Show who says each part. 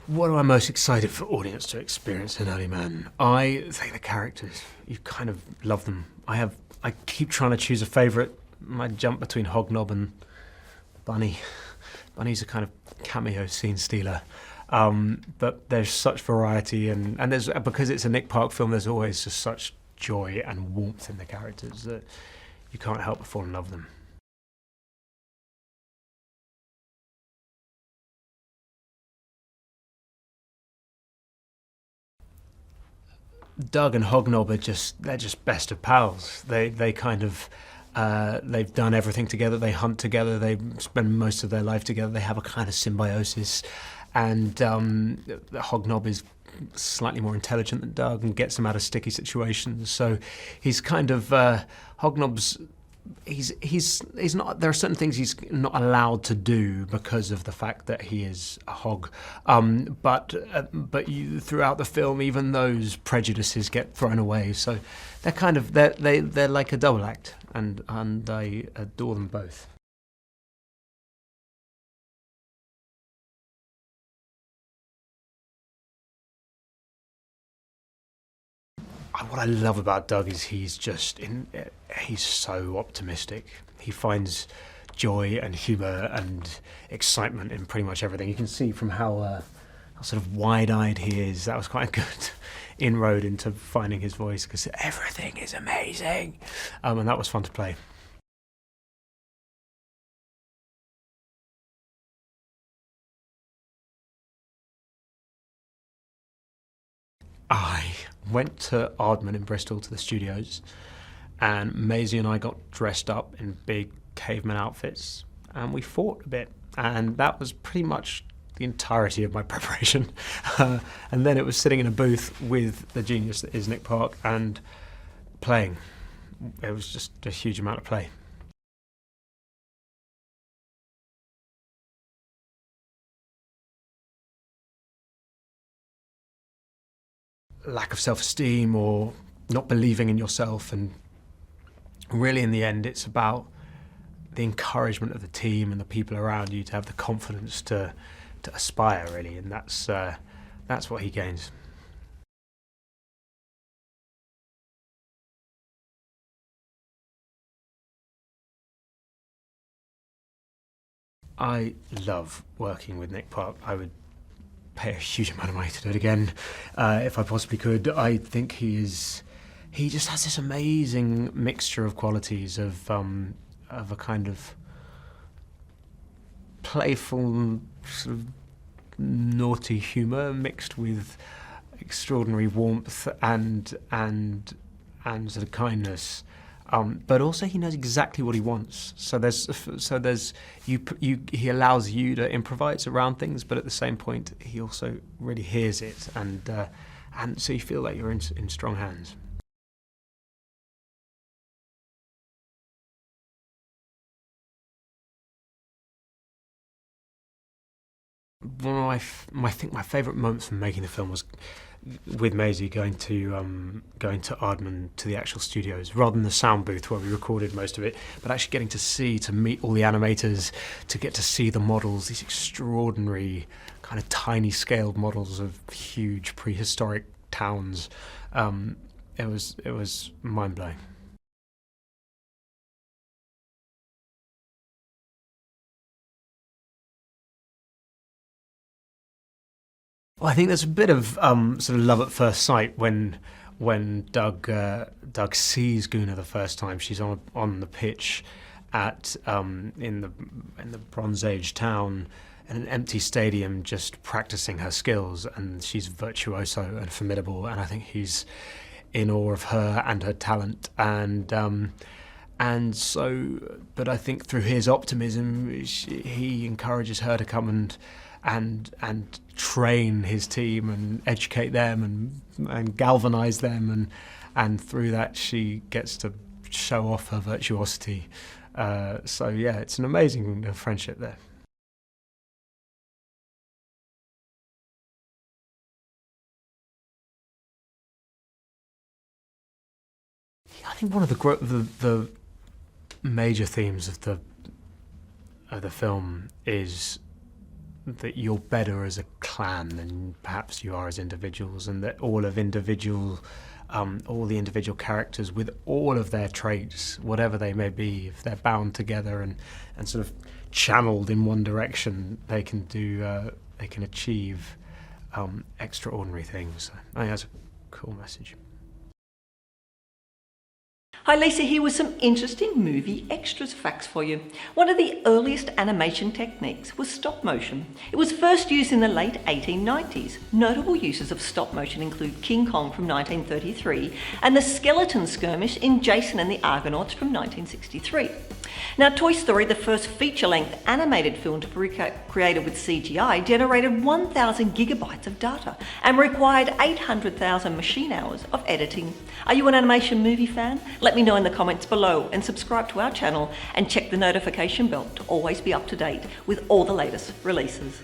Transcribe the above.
Speaker 1: What am I most excited for audience to experience in Early Man? I think the characters, you kind of love them. I keep trying to choose a favourite. I jump between Hognob and Bunny. Bunny's a kind of cameo scene stealer. But there's such variety and there's, because it's a Nick Park film, there's always just such joy and warmth in the characters that you can't help but fall in love with them. Doug and Hognob they're just best of pals. They kind of they've done everything together. They hunt together. They spend most of their life together. They have a kind of symbiosis, and Hognob is slightly more intelligent than Doug and gets him out of sticky situations. So he's kind of Hognob's. He's not. There are certain things he's not allowed to do because of the fact that he is a hog. But throughout the film, even those prejudices get thrown away. So they're like a double act, and I adore them both. What I love about Doug is he's so optimistic. He finds joy and humour and excitement in pretty much everything. You can see from how sort of wide-eyed he is. That was quite a good inroad into finding his voice, because everything is amazing, and that was fun to play. I went to Ardman in Bristol to the studios, and Maisie and I got dressed up in big caveman outfits, and we fought a bit, and that was pretty much the entirety of my preparation. And then it was sitting in a booth with the genius that is Nick Park and playing. It was just a huge amount of play. Lack of self-esteem or not believing in yourself, and really in the end it's about the encouragement of the team and the people around you to have the confidence to aspire, really, and that's what he gains. I love working with Nick Park. I would pay a huge amount of money to do it again, if I possibly could. I think he just has this amazing mixture of qualities of a kind of playful, sort of naughty humour mixed with extraordinary warmth and sort of kindness. But also he knows exactly what he wants. So he allows you to improvise around things, but at the same point he also really hears it, and so you feel like you're in strong hands. One of I think my favourite moments from making the film was with Maisie going to Ardman, to the actual studios, rather than the sound booth where we recorded most of it, but actually getting to meet all the animators, to get to see the models, these extraordinary kind of tiny scaled models of huge prehistoric towns. It was mind blowing. Well, I think there's a bit of sort of love at first sight when Doug sees Goona the first time. She's on the pitch at in the Bronze Age town in an empty stadium, just practicing her skills, and she's virtuoso and formidable. And I think he's in awe of her and her talent, and so, but I think through his optimism, he encourages her to come and train his team and educate them and galvanise them, and through that she gets to show off her virtuosity. So yeah, it's an amazing friendship there. I think one of the major themes of the film is that you're better as a clan than perhaps you are as individuals, and that all the individual characters with all of their traits, whatever they may be, if they're bound together and sort of channeled in one direction, they can achieve extraordinary things. I think that's a cool message.
Speaker 2: Hi Lisa here with some interesting movie extras facts for you. One of the earliest animation techniques was stop motion. It was first used in the late 1890s. Notable uses of stop motion include King Kong from 1933 and the Skeleton Skirmish in Jason and the Argonauts from 1963. Now, Toy Story, the first feature-length animated film to be created with CGI, generated 1,000 gigabytes of data and required 800,000 machine hours of editing. Are you an animation movie fan? Let me know in the comments below, and subscribe to our channel and check the notification bell to always be up to date with all the latest releases.